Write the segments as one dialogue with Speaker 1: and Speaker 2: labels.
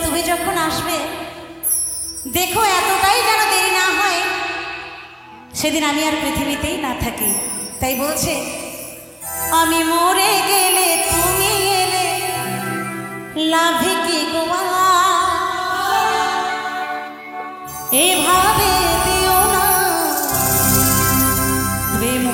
Speaker 1: তুমি যখন আসবে দেখো এতটাই যেন দেরি না হয়, সেদিন আমি আর পৃথিবীতেই না থাকি। তাই বলছে, আমি মরে গেলে তুমি এলে লাভে কি গোয়া, এভাবে দিও না প্রেম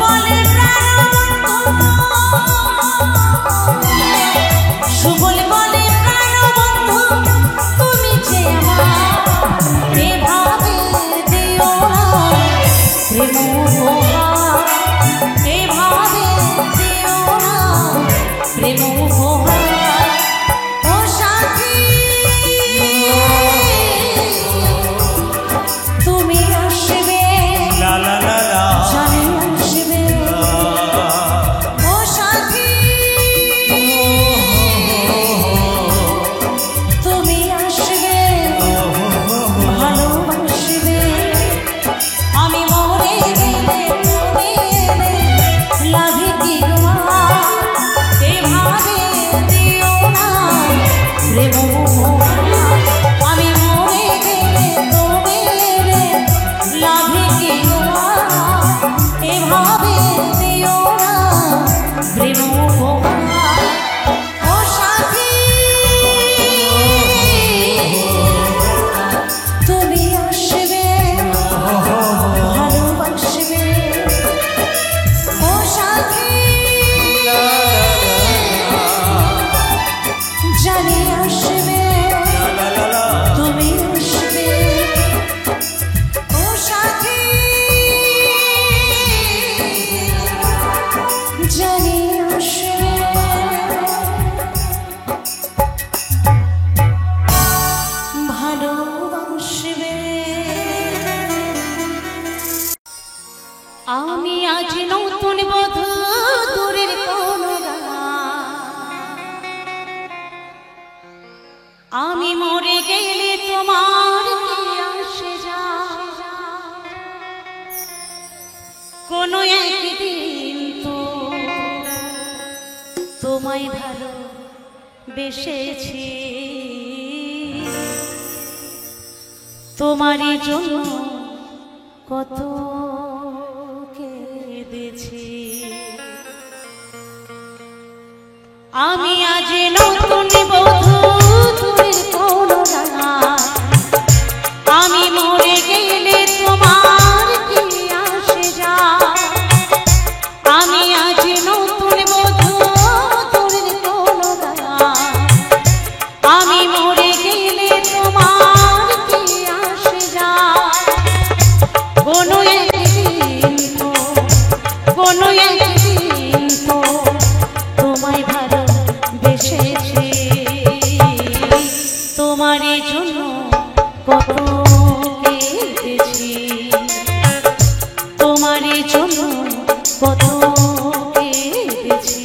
Speaker 1: বলে প্রাণবন্ধু, সুবল বলে প্রাণবন্ধু, তুমি যে আমার এভাবে দিও না প্রেম উপহার, এভাবে দিও না প্রেম উপহার। ও সাথী তুমি আসবে,
Speaker 2: লা লা লা লা,
Speaker 1: জানি আসবে। ও সাথী তুমি আসবে, ভালোবাসবে। আমি মরে গেলে তুমি এলে লাভে কি তোমার, এভাবে দিও না প্রেম উপহার। আমি মরে গেলে তুমি এলে লাভে কি তোমার, এভাবে দিও না প্রেম উপহার। ও সাথী তুমি আসবে, ভালোবাসবে। ও সাথী জানি আসবে, তুমি আসবে। ও সাথী জানি আসবে, ভালোবাসবে। আমি আজ নতুন বধূ, দূরের কোন আমি মরে গেলে তোমার কি আসে যায়, কোনো একদিন তো তোমায় ভালো বেসেছি, তোমারই জন্য কত কেঁদেছি। আমি আজ নতুন বধূ, দূরের কোন আমি মরে গেলে তোমার কি আসে যায়। আমি আজ নতুন বধূ, দূরের কোন আমি মরে গেলে তোমার কি আসে যায়। কোনো একদিন তো, কোনো একদিন তো তোমায় ভালো বেসেছি, তোমারই জন্য কত কেঁদেছি, তোমারই জন্য কত কেঁদেছি।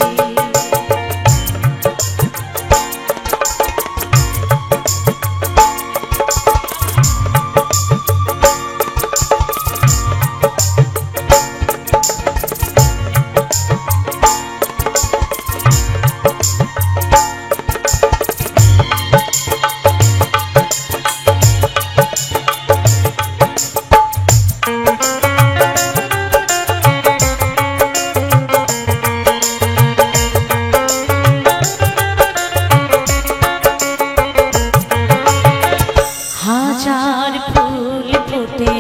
Speaker 1: হাজার ফুল ফোটে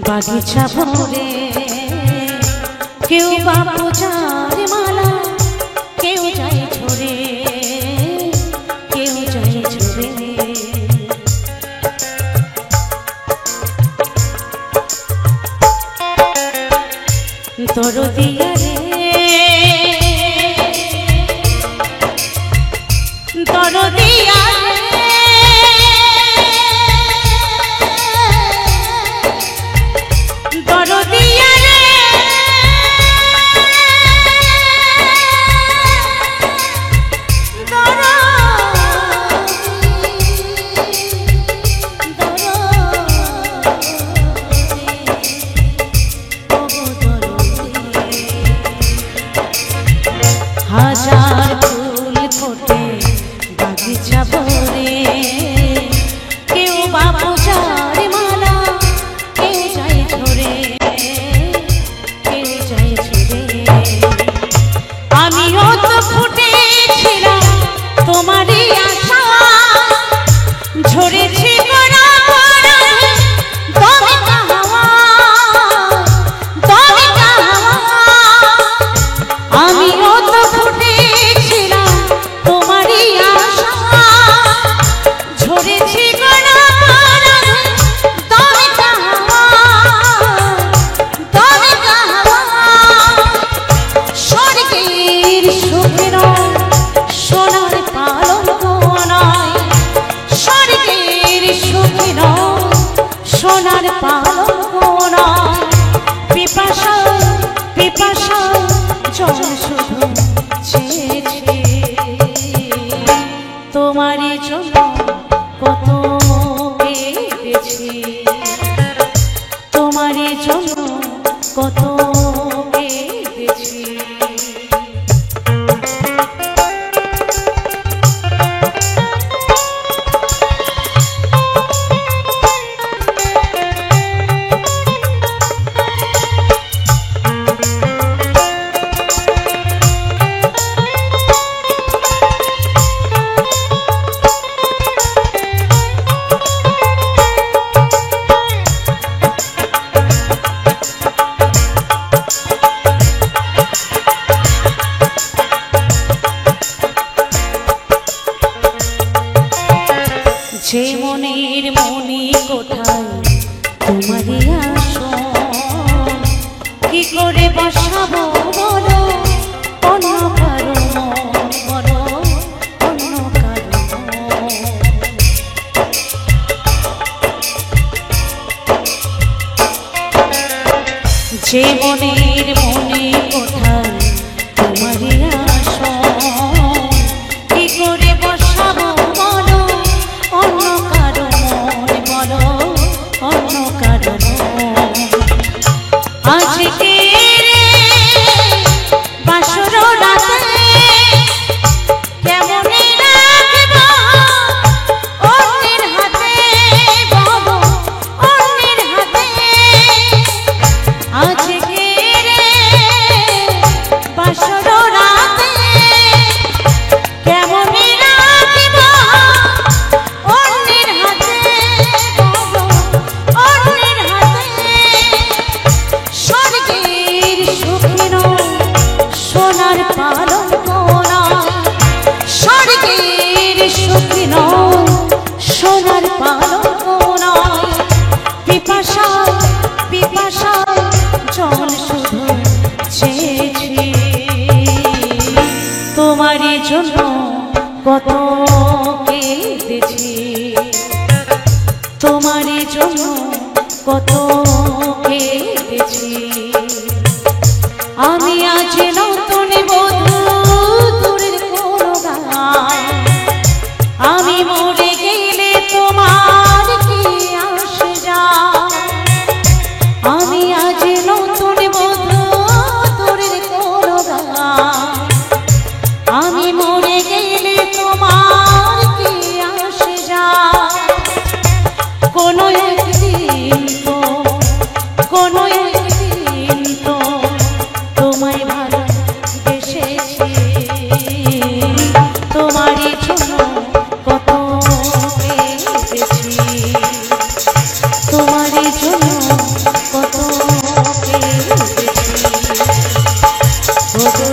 Speaker 1: বাগিচা ভরে, কেউ বা পূজার মালা, কেউ যায় ঝরে, কেউ যায় ঝরে। দরদিয়া রে, দরদিয়া দরদিয়া রে, হাজার ফুল ফোটে পিপাসা জল শুধু চেয়েছে তোমারই জন্য কত কেঁদেছি তোমারই জন্য কত কেঁদেছি যে মনের মনি কোথায় তোমারই আসন কি করে বসাবো বলো অন্য কারো মন বলো অন্য কারো মন যে মনের মনি কোথায় তোমারই আসন কি করে বসাবো বলো অন্য কারো মন বলো অন্য কারো মন আজকে বাসর রাতে কেমনে রাখবো অন্যের হাতে বাবু অন্যের হাতে আজকে বাসর রাতে কেমনে রাখবো অন্যের হাতে বাবু অন্যের হাতে স্বর্গের সুখিন সোনার পালঙ্ক নয় স্বর্গের সুখিন সোনার পালঙ্ক নয় পিপাসা পিপাসা জল শুধু চেয়েছি তোমারই জন্য কত কেঁদেছি তোমারই জন্য কত কেঁদেছি আমি আজ নতুন বধূ দূরের কোনো গান আমি মরে গেলে তোমার কি আসে যায় আমি আজ নতুন বধূ দূরের কোনো গান আমি মরে গেলে তোমার কি আসে যায় কোনো একদিন তো কোনো একদিন তো তোমায় ভালোবেসেছি তোমারই জন্য কত কেঁদেছি তোমারই জন্য কত কেঁদেছি ওগো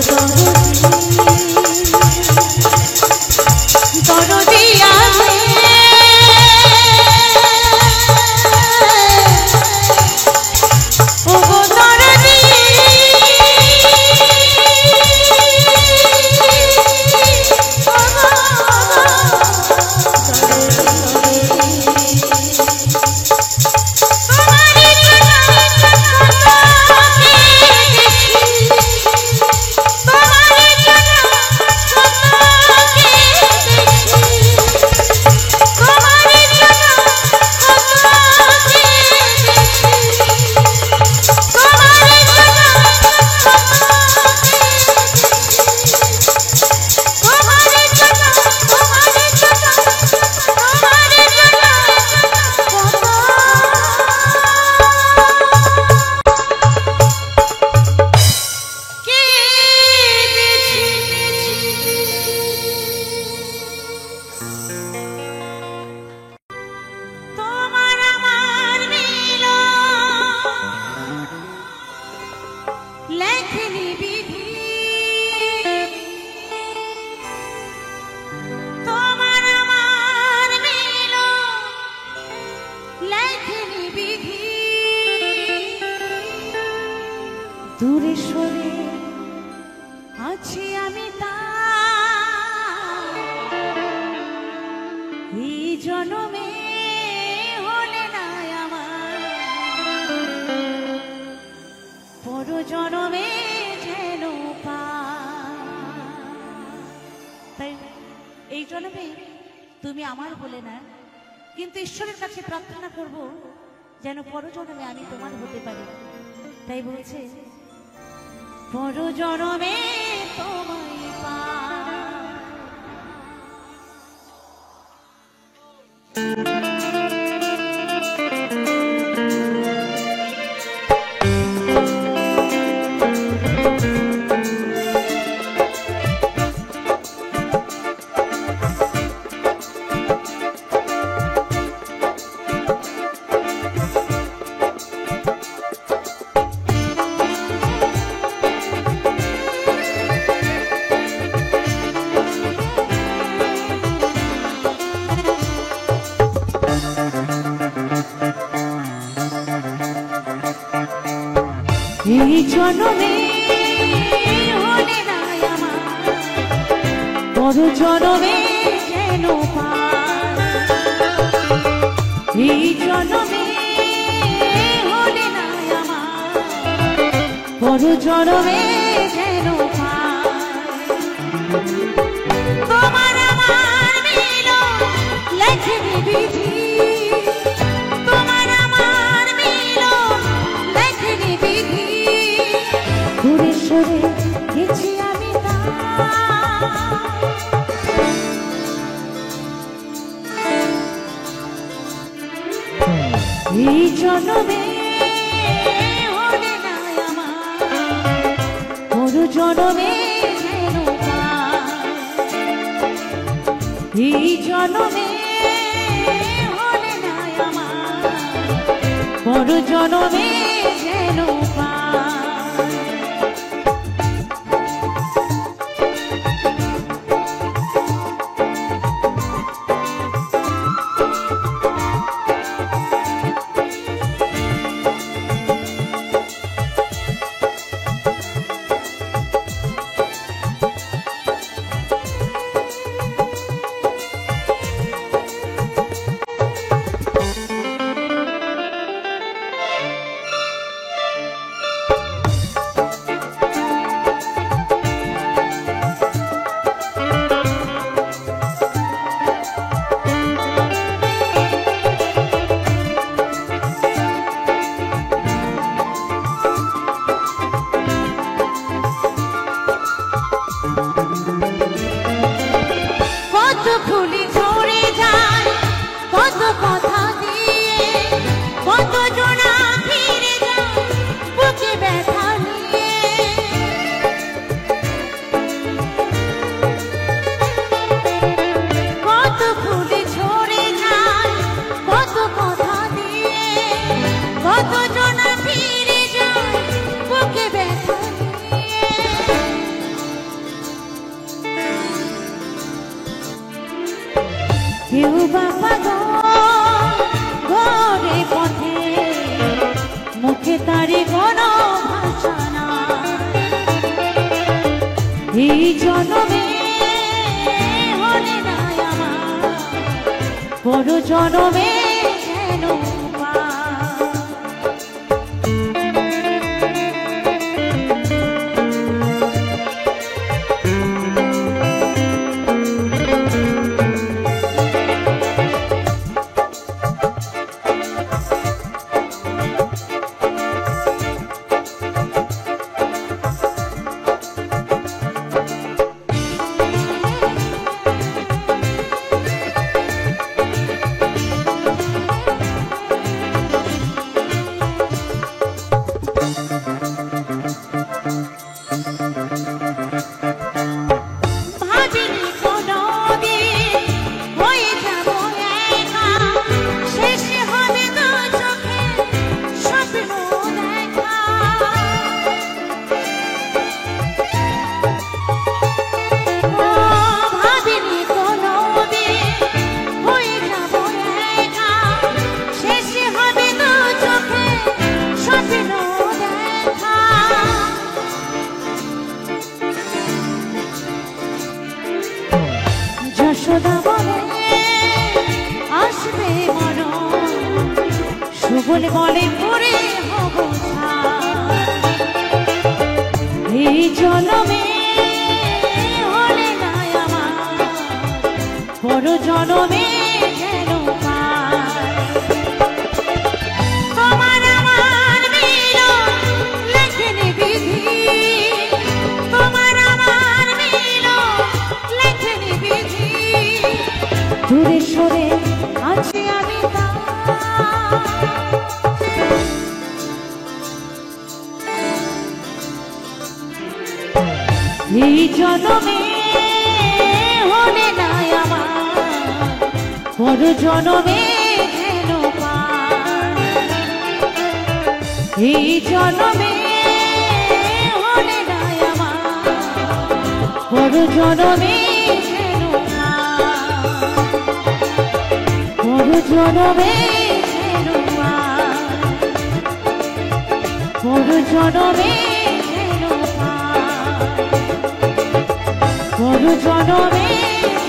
Speaker 1: দরদি আছে ওগো দরদি দূরে সরে আছি আমি এই জনমে হলে না আমার পর জনমে যেন তাই এই জন্মে তুমি আমার বলে না, কিন্তু ঈশ্বরের কাছে প্রার্থনা করব যেন পরজন্মে আমি তোমার হতে পারি। তাই বলছে পরজন্মে তোমায় পাই। এই জন্মে হলে না আমার, পর জন্মে যেন পাই। এই জন্মে হলে না আমার, পর জন্মে যেন পাই। তোমার আমার মিলন লেখনি বিধি, তোমার আমার মিলন লেখনি বিধি। ঘুরে সরে গেছি আমি এই জন্মে হলে না আমার, পর জন্মে যেন পাই। এই জন্মে হলে না আমার, পর জন্মে যেন পাই। ফুলি ঝরে যায় কত কথা দিয়ে, কত জনা ফিরে যায় বুকে ব্যথা নিয়ে। কত ফুলি ঝরে যায় কত কথা দিয়ে, কত জনা ফিরে যায় বুকে ব্যথা নিয়ে। কেউ বাবা ঘরে পথে মুখে তারে কোনো ভাষা নাই। এই জন্মে হলে না আমার, পর জন্মে যেন পাই। যশোদা বলে আসবে মরণ, সুবল বলে পড়ে হব ছাই। জনমে হলে না আমার, পর জনমে যেন পাই। তোমার আমার মিলন লেখেনি বিধি, তোমার আমার মিলন লেখেনি বিধি। দূরে সরে আছি আমি এই জনমে হলে না আমার, পর জনমে যেন পাই। এই জনমে হলে না আমার, পর জনমে যেন পাই। পর জনমে যেন পাই, পর জনমে যেন পাই, পর জনমে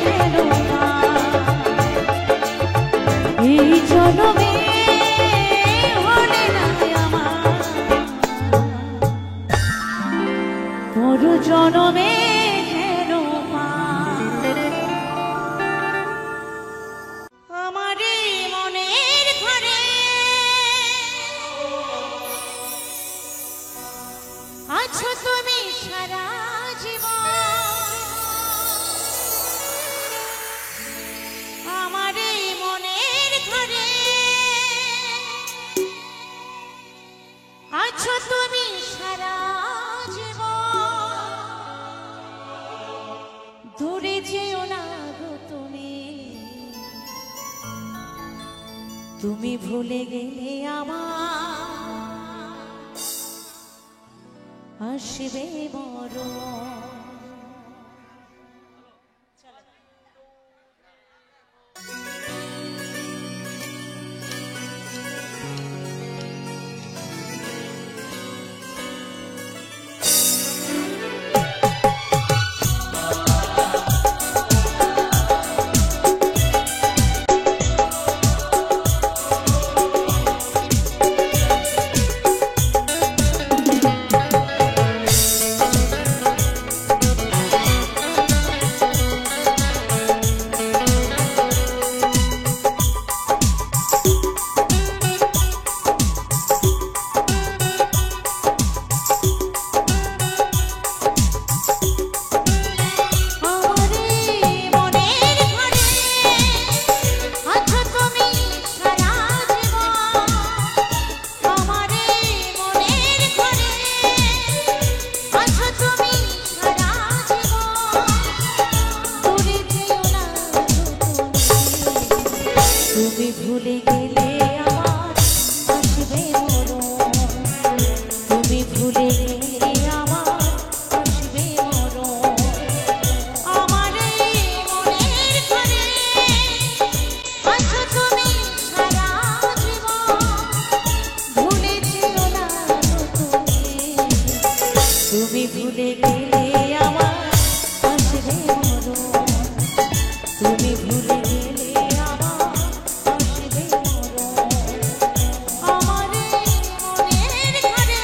Speaker 1: যেন পাই। এই জনমে হলে না আমার, পর জনমে যেন পাই। আমার এই মনের ঘরে আছো তুমি সারা জীবন, আমার এই মনের ঘরে আছো তুমি সারা জীবন। দূরে যেও না গো তুমি, তুমি ভুলে গেলে আমার আসবে মরণ। তুমি ভুলে গেলে আমার আসবে মরণ, তুমি ভুলে গেলে আমার আসবে মরণ। আমার এই মনের ঘরে আছো তুমি সারা জীবন, ভুলে যেও না তুমি, তুমি ভুলে গেলে আমার আসবে মরণ, তুমি ভুলে গেলে আমার আসবে মরণ। আমার এই মনের ঘরে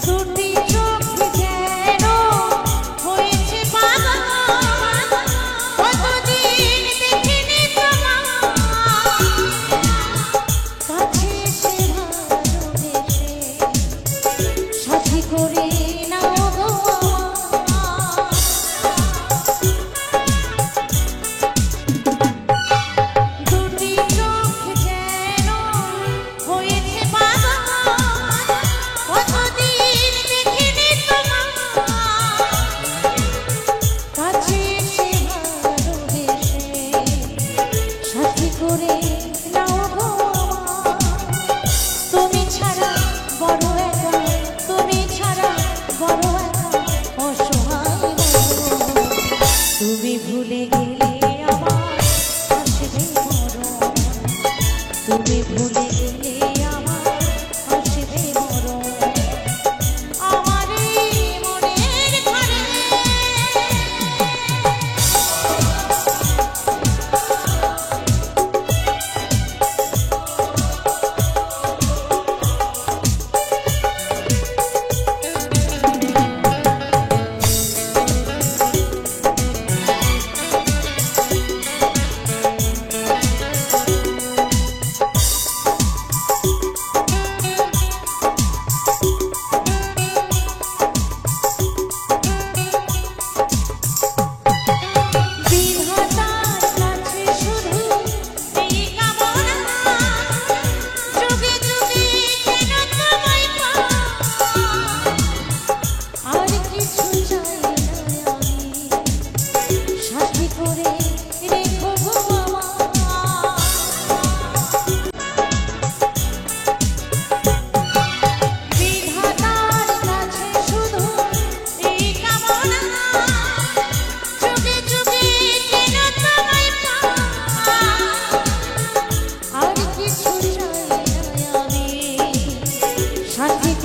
Speaker 1: দুটি চোখ যেন হয়েছে তুমি ভুলে গেলে আমার আসবে মরণ, তুমি ভুলে গেলে আমার আসবে মরণ। আমার এই মনের ঘরে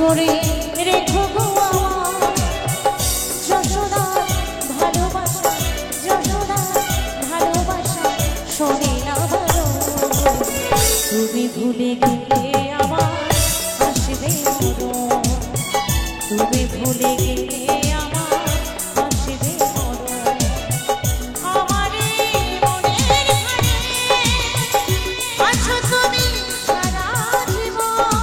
Speaker 1: করে রেখো গো আমার যশোদা ভালোবাসা, যশোদা ভালোবাসা শোনে না ভালো। তুমি ভুলে গেলে আমার আসবে মরণ, তুমি ভুলে গেলে আমার আসবে মরণ। আমার এই মনের ঘরে আছো তুমি সারা জীবন,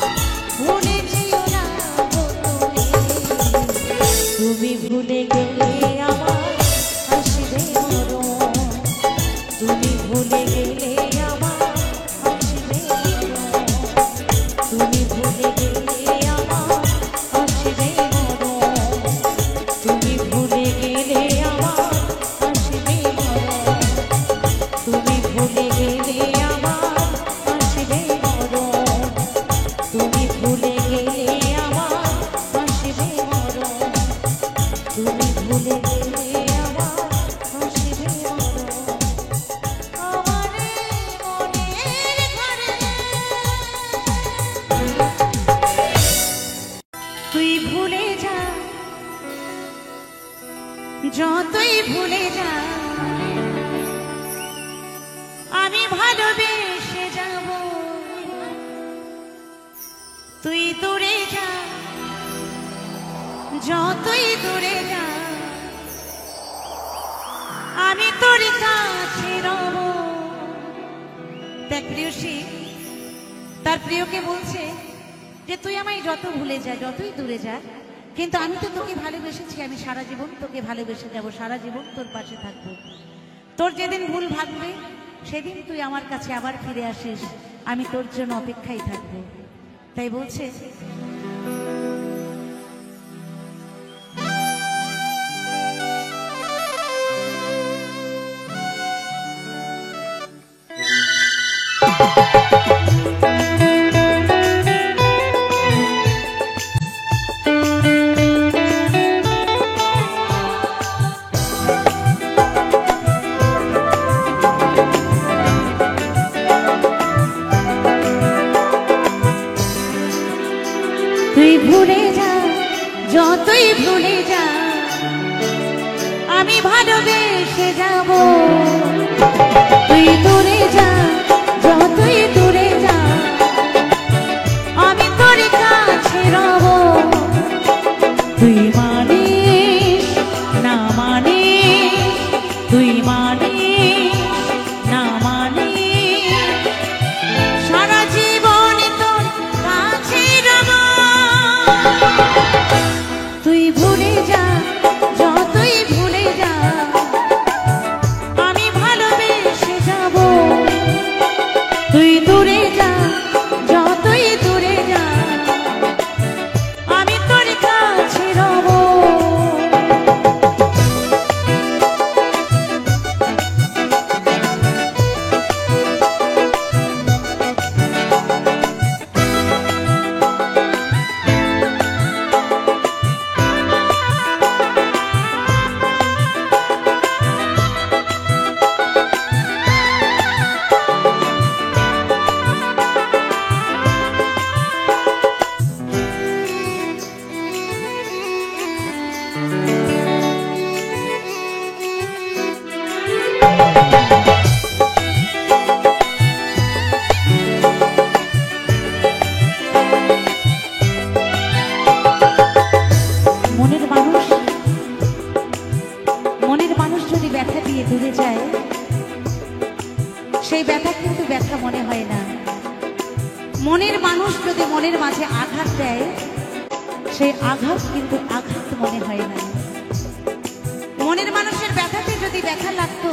Speaker 1: তুমি ভুলে গেলে আমার আসবে মরণ, তুমি ভুলে গেলে আমার আসবে মরণ, তুমি ভুলে গেলে আমার আসবে মরণ, তুমি ভুলে গেলে আমার আসবে মরণ, তুমি ভুলে গেলে আমার আসবে মরণ, তুমি ভুলে গেলে আমার আসবে মরণ, তুমি ভুলে গেলে আমার আসবে মরণ। আমার মনের ঘরে তুই ভুলে যা, যতই ভুলে যা আমি ভালোবেসে যাব। তুই দূরে যা, যতই দূরে যা আমি তোর কাছে রব। দেখ প্রিয়সী তার প্রিয়কে বলছে যে তুই আমায় যত ভুলে যা, যতই দূরে যা, কিন্তু আমি তো তোকে ভালোবেসেছি, আমি সারা জীবন তোকে ভালোবেসে যাব, সারা জীবন তোর পাশে থাকবো। তোর যেদিন ভুল ভাববে সেদিন তুই আমার কাছে আবার ফিরে আসিস, আমি তোর জন্য অপেক্ষায় থাকবো। তাই বলছে তুই ভুলে যা, যতই ভুলে যা আমি ভালোবেসে যাব। তুই দূরে যা, যতই দূরে যা আমি তোর কাছে রব। তুই মানিস না মানিস, তুই মানিস না মানিস, সারা জীবন তোর কাছে রব। তুই ভুলে যা, যতই ভুলে যা আমি ভালোবেসে যাব। মনের মানুষ যদি মনের মাঝে আঘাত দেয়, সেই আঘাত কিন্তু আঘাত মনে হয় না। মনের মানুষের ব্যথাতে যদি ব্যথা লাগতো,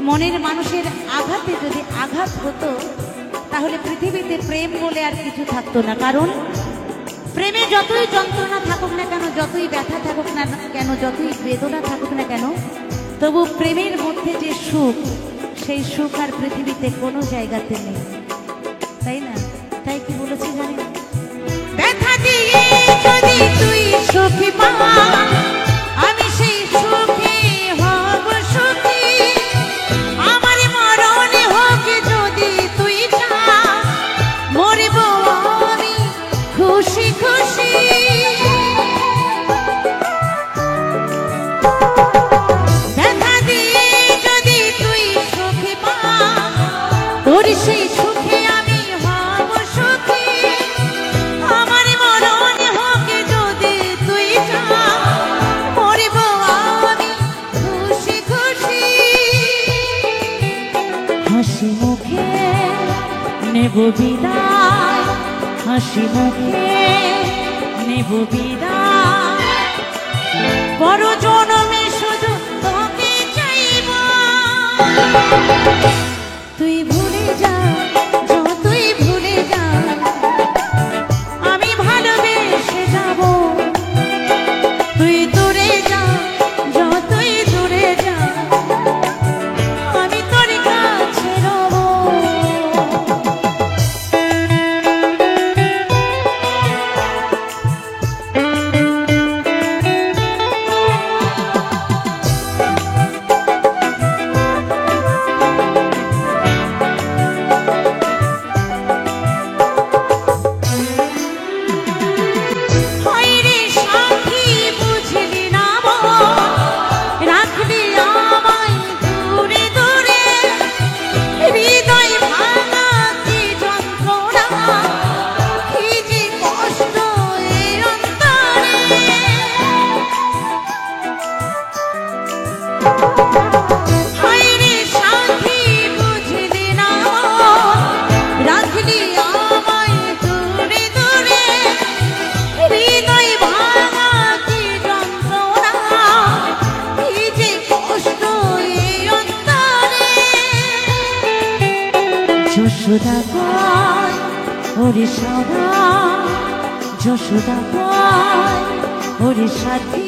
Speaker 1: মনের মানুষের আঘাতে যদি আঘাত হতো, তাহলে পৃথিবীতে প্রেম বলে আর কিছু থাকতো না। কারণ প্রেমে যতই যন্ত্রণা থাকুক না কেন, যতই ব্যথা থাকুক না কেন, যতই বেদনা থাকুক না কেন, তবু প্রেমের মধ্যে যে সুখ, সেই সুখ আর পৃথিবীতে কোনো জায়গাতে নেই, তাই না? তাই কি বলেছি জানেন? ব্যথা দিয়ে যদি তুই সুখী পা, আমি সেই সুখী হব সুখী। আমার মরণে হোক যদি তুই চা, মরব আমি খুশি খুশি। ব্যথা দিয়ে যদি তুই সুখী পা, তোর সেই সুখে আমি হব সুখী। আমার মরণে হোক যদি তুই চা, মরব আমি খুশি খুশি। হাসি মুখে নেব বিদায়, হাসি মুখে নেব বিদায়। বড় জনমে শুধু তোকে চাইব, তুই ভুলে যা, যতই ভুলে যা, আমি ভালোবেসে যাব। তুই দূরে যা, যতই দূরে যা, আমি তোর কাছে রব। হায়রে সাথী বুঝলি না মন, রাখলি আমায় দূরে দূরে। হৃদয় ভাঙা কি যন্ত্রণা, কি যে কষ্ট এই অন্তরে। হায়রে সাথী বুঝলি না মন, রাখলি আমায় দূরে দূরে। হৃদয় ভাঙা কি যন্ত্রণা, কি যে কষ্ট এই অন্তরে। যশোদা কয় ওরে সদা, যশোদা কয় ওরে সাথী,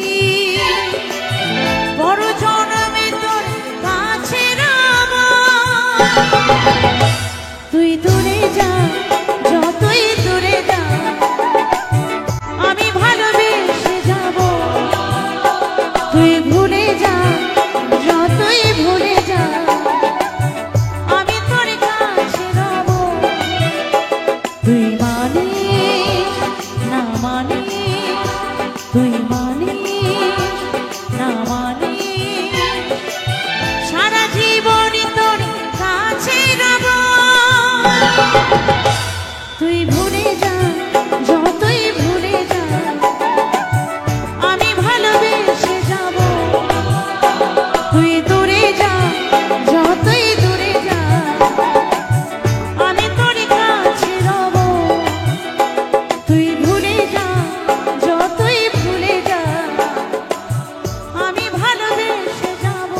Speaker 1: বড় জনমে তোর কাছে রব। তুই দূরে যা, যতই দূরে যা, আমি ভালোবেসে যাব। তুই ভুলে যা, যতই ভুলে যা, আমি তোর কাছে রব। তুই মানিস না মানিস, তুই মানিস না মানিস, সারা জীবনই তোর কাছে রব। তুই ভুলে যা, যতই ভুলে যা, আমি ভালোবেসে যাব। তুই দূরে যা, যতই দূরে যা, আমি তোর কাছে রব। তুই ভুলে যা, যতই ভুলে যা, আমি ভালোবেসে যাব।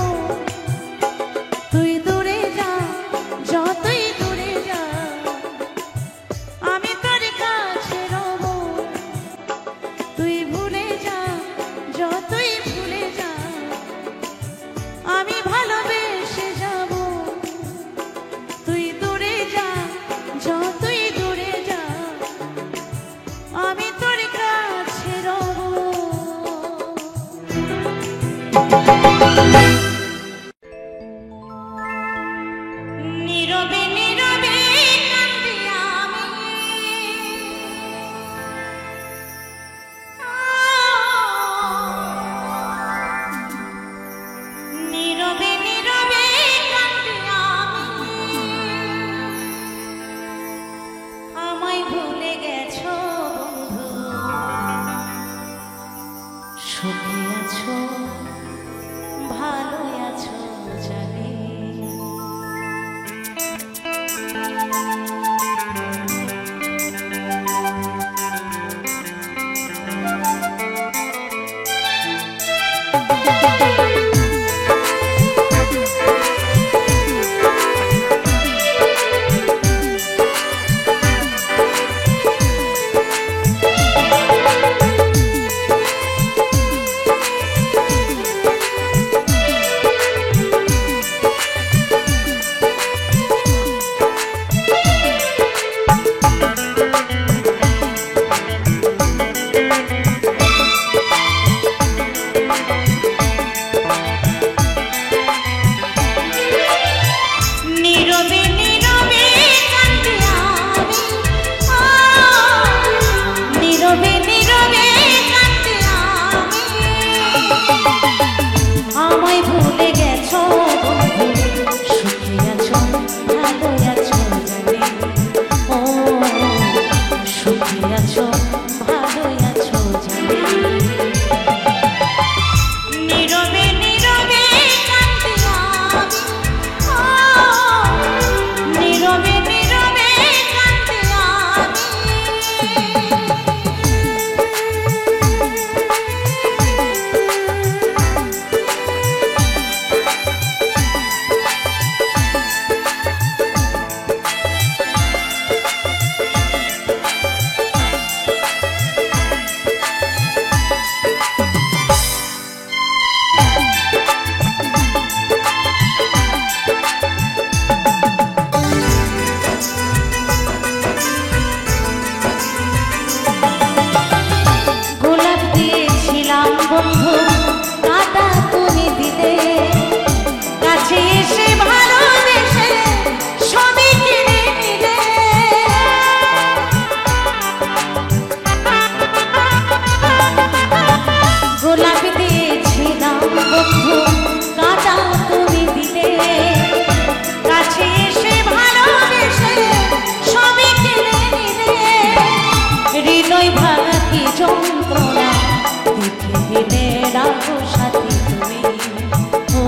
Speaker 1: তুই দূরে যা, যতই দূরে যা, আমি তোর কাছে রব। তুই ভুলে যা, যতই ভুলে যা, আমি ভালোবেসে যাব। তুই দূরে যা, যতই দূরে যা, আমি তোর কাছে রব। নীরবে নীরবে কাঁদি আমি, নীরবে নীরবে কাঁদি আমি। আমায় ভুলে গেছো বন্ধু, সুখে আছো, ভালো আছো জানি। বন্ধু কাটা তুমি দিলে, কাছে এসে ভালোবেসে সবই কিনে নিলে। গোলাপ দিয়েছিলাম বন্ধু কাটা তুমি দিলে, কাছে এসে ভালোবেসে সবই কিনে নিলে। হৃদয় ভাঙা কি যন্ত্রণা দেখে দিলে রাখো সাথী তুমি, ও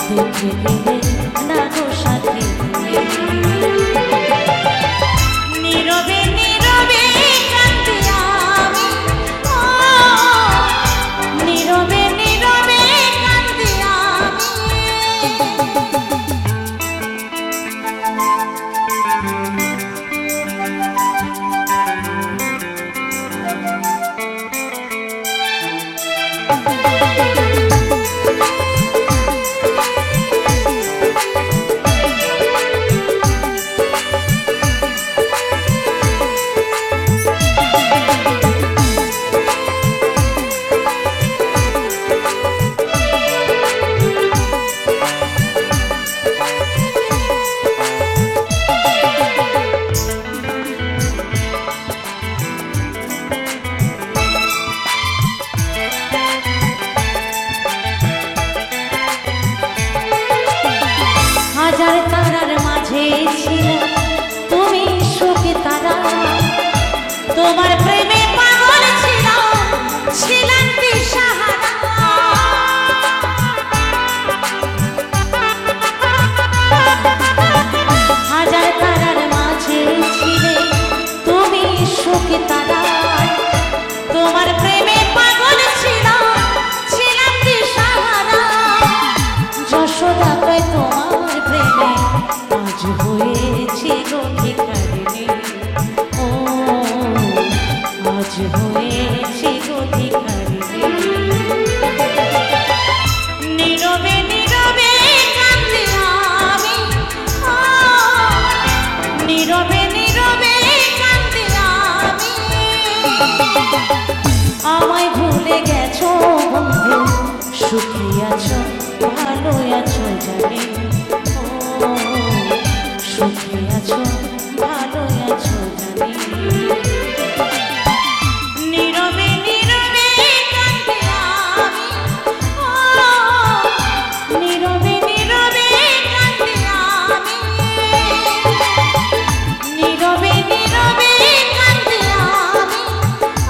Speaker 1: দেখে দিলে রাখো সাথী তুমি। নীরবে নীরবে কাঁদি আমি, ও নীরবে নীরবে কাঁদি আমি। হাজার তারার মাঝে ছিল তুমি সুখী তারা, তোমার প্রেমে পাগল ছিলাম, ছিলাম দিশাহারা। হাজার তারার মাঝে ছিলে তুমি সুখী তারা, তোমার প্রেমে পাগল ছিলাম, ছিলাম দিশাহারা। যশোদা কয় তোমার প্রেমে আজ হয়েছে গো ভিখারিণী, ও আজ হয়েছে গো ভিখারিণী। নীরবে নীরবে কাঁদি আমি, ও নীরবে নীরবে কাঁদি আমি। আমায় ভুলে গেছো বন্ধু, সুখী আছো ভালো আছো জানি, ও সুখী আছো ভালো আছো জানি। নীরবে নীরবে কাঁদি আমি, ও নীরবে নীরবে কাঁদি আমি। নীরবে নীরবে কাঁদি আমি,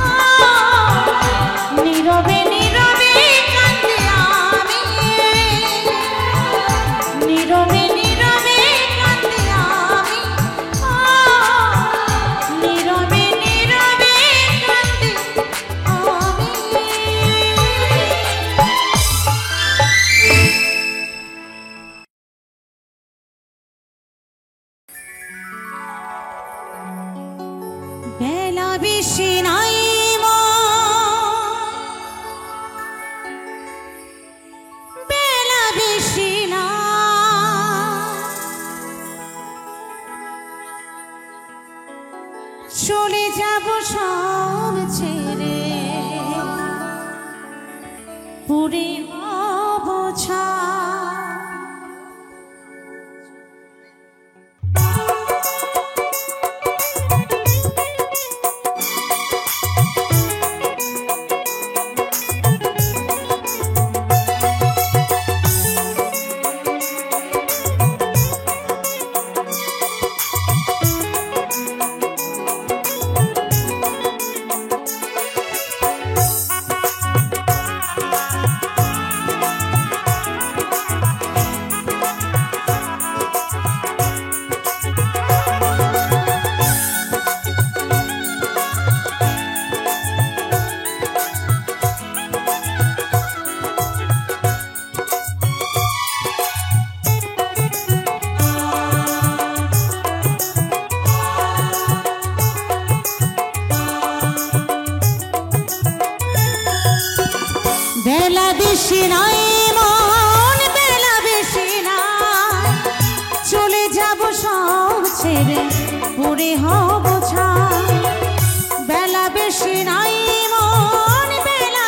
Speaker 1: ও নীরবে নীরবে কাঁদি আমি। নীরবে নীরবে কাঁদি আমি, ও নীরবে নীরবে কাঁদি আমি। বেলা বেশি নাই মা, বেলা বেশি না, চলে যাব সব ছেড়ে, পুরে হব ছাই। বেলা বেশি নাই মন, বেলা বেশি নাই, চলে যাব সব ছেড়ে, পুরে হব ছাই। বেলা বেশি নাই মন, বেলা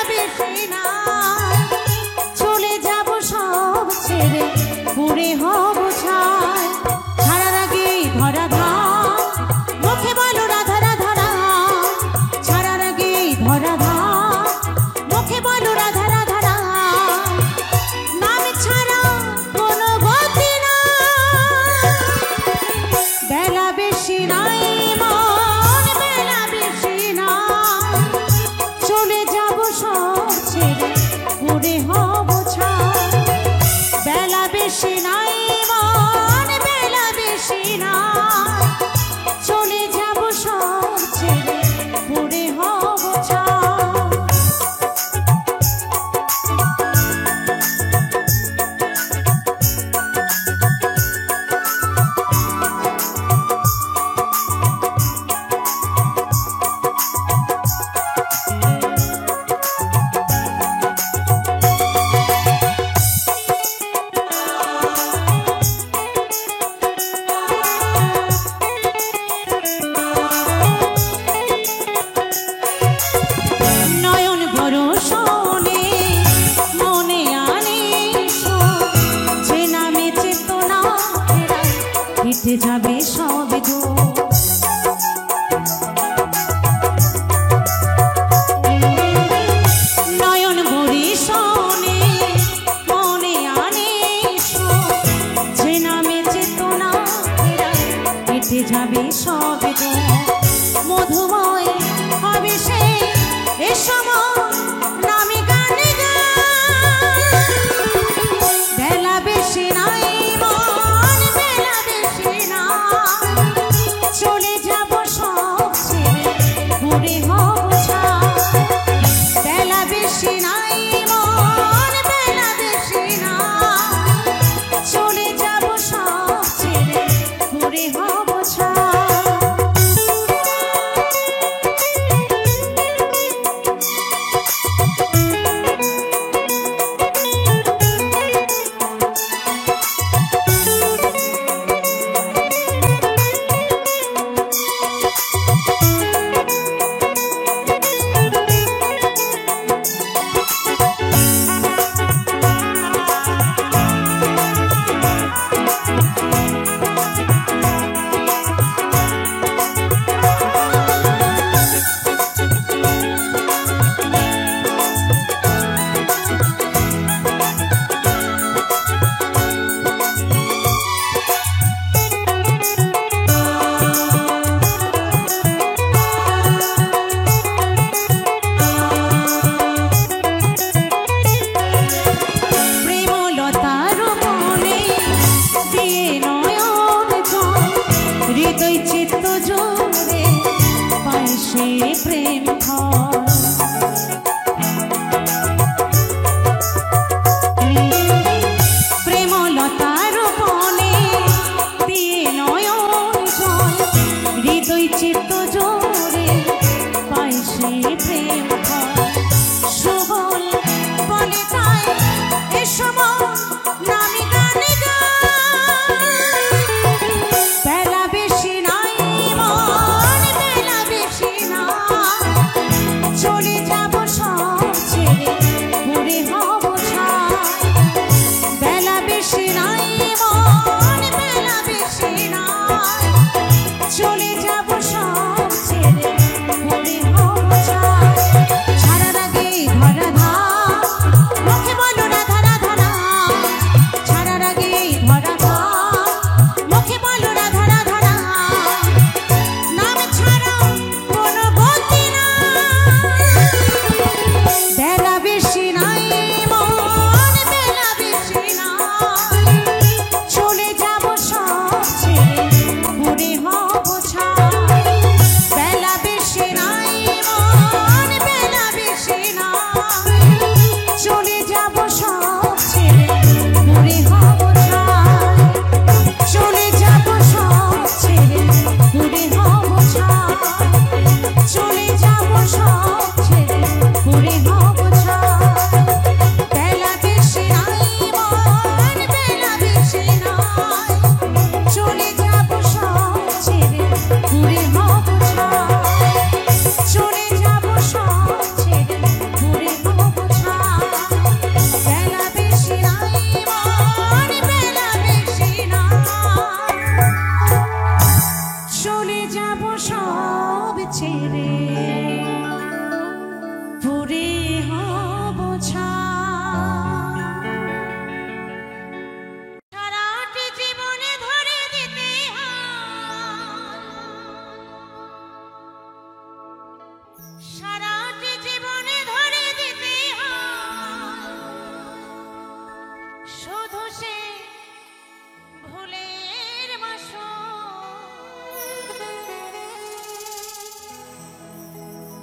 Speaker 1: প্রেম ঘর। প্রেমলতার বনে দিয়ে নয়ন জল, হৃদয় চিত্ত জোরে পাই সে প্রেম ঘর। সুবল বলে যায় এ সময় নামি গানে গাই, বেলা বেশি নাই মন বেলা বেশি নাই, চলে যাব সব ছেড়ে ঘুরে হব ছাই। বেলা বেশি নাই মন বেলা বেশি নাই, চলে যাব সব ছেড়ে ঘুরে হব ছাই। ছাড়ার আগে ধরা ধার, মুখে বলো রাধা রাধা নাম। ছাড়ার আগে ধরা ধার, মুখে বলো রাধা রাধা নাম। নাম ছাড়া কোনো গতি নাই, বেলা বেশি নাই মন বেলা বেশি নাই, চলে যাব সব ছেড়ে ঘুরে হব ছাই। বেলা বেশি নাই মন বেলা বেশি নাই, চলে যাব সব ছেড়ে ঘুরে হব ছাই। চলে যাব সব ছেড়ে ঘুরে হব ছাই, চলে যাব সব ছেড়ে ঘুরে হব ছাই। বেলা বেশি নাই মন বেলা বেশি নাই, চলে যাব সব ছেড়ে ঘুরে হব ছাই। চলে যাব সব ছেড়ে ঘুরে হব ছাই। বেলা বেশি নাই মন বেলা বেশি নাই, চলে যাব সব ছেড়ে ঘুরে হব ছাই। সারাটি জীবনে ধরে দিতে হয়, সারাটি জীবনে ধরে দিতে হয়, শুধু সে ভুলের মাসুল।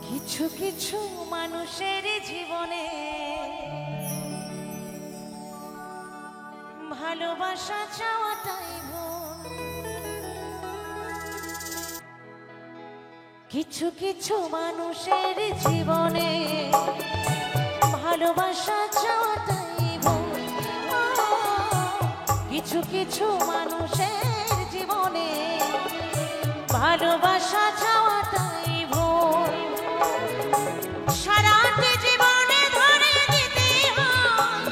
Speaker 1: কিছু কিছু মানুষের জীবনে ভালোবাসা চাওয়াটাই ভুল। কিছু কিছু মানুষের জীবনে ভালোবাসা চাওয়াটাই ভুল। কিছু কিছু মানুষের জীবনে ভালোবাসা চাওয়াটাই ভুল। সারাটি জীবনে ধরে দিতে হয়,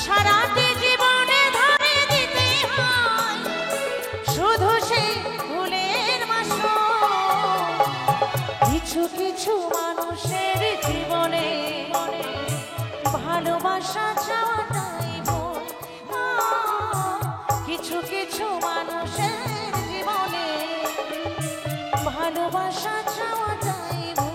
Speaker 1: সারাটি জীবনে ধরে দিতে হয়, শুধু সেই ভুলের মাসুল। কিছু কিছু মানুষের জীবনে ভালোবাসা চাওয়াটাই ভুল। কিছু কিছু মানুষের জীবনে ভালোবাসা চাওয়াটাই ভুল।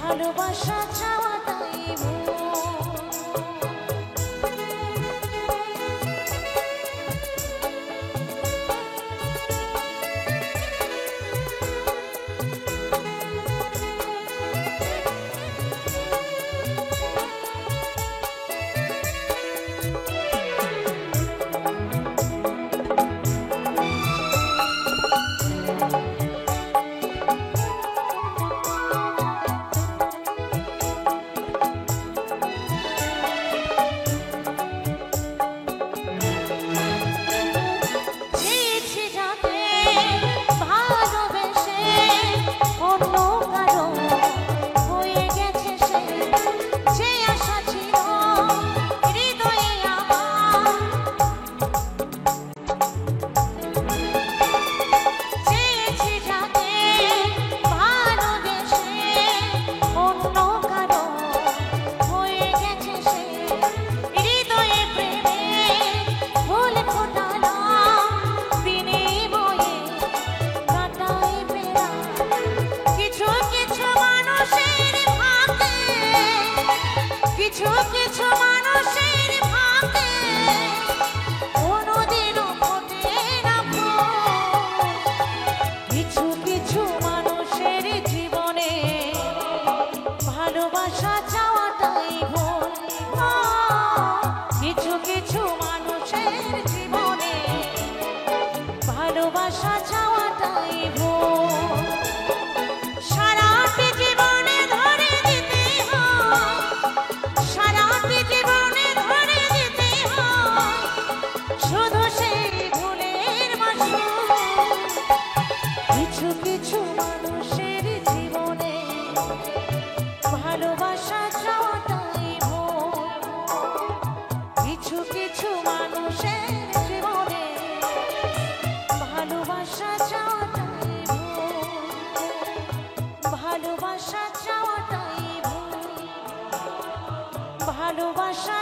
Speaker 1: ভালোবাসা চাওয়াটাই ভুল। কিছু কিছু মানুষের ভাগ্যে কোনোদিনও ফোটে না ফুল। কিছু কিছু মানুষের জীবনে ভালোবাসা চাওয়াটাই ভুল। কিছু কিছু মানুষের জীবনে ভালোবাসা চাওয়াটাই ভুল। সারাটি জীবনে ধরে দিতে হয়, সারাটি জীবনে ধরে দিতে হয় শুধু সেই ভুলের মাসুল। কিছু কিছু মানুষের জীবনে ভালোবাসা চাওয়াটাই ভুল। কিছু কিছু মানুষের জীবনে ভালোবাসা চাওয়াটাই ভুল। ভালোবাসা চাওয়াটাই ভুল। ভালোবাসা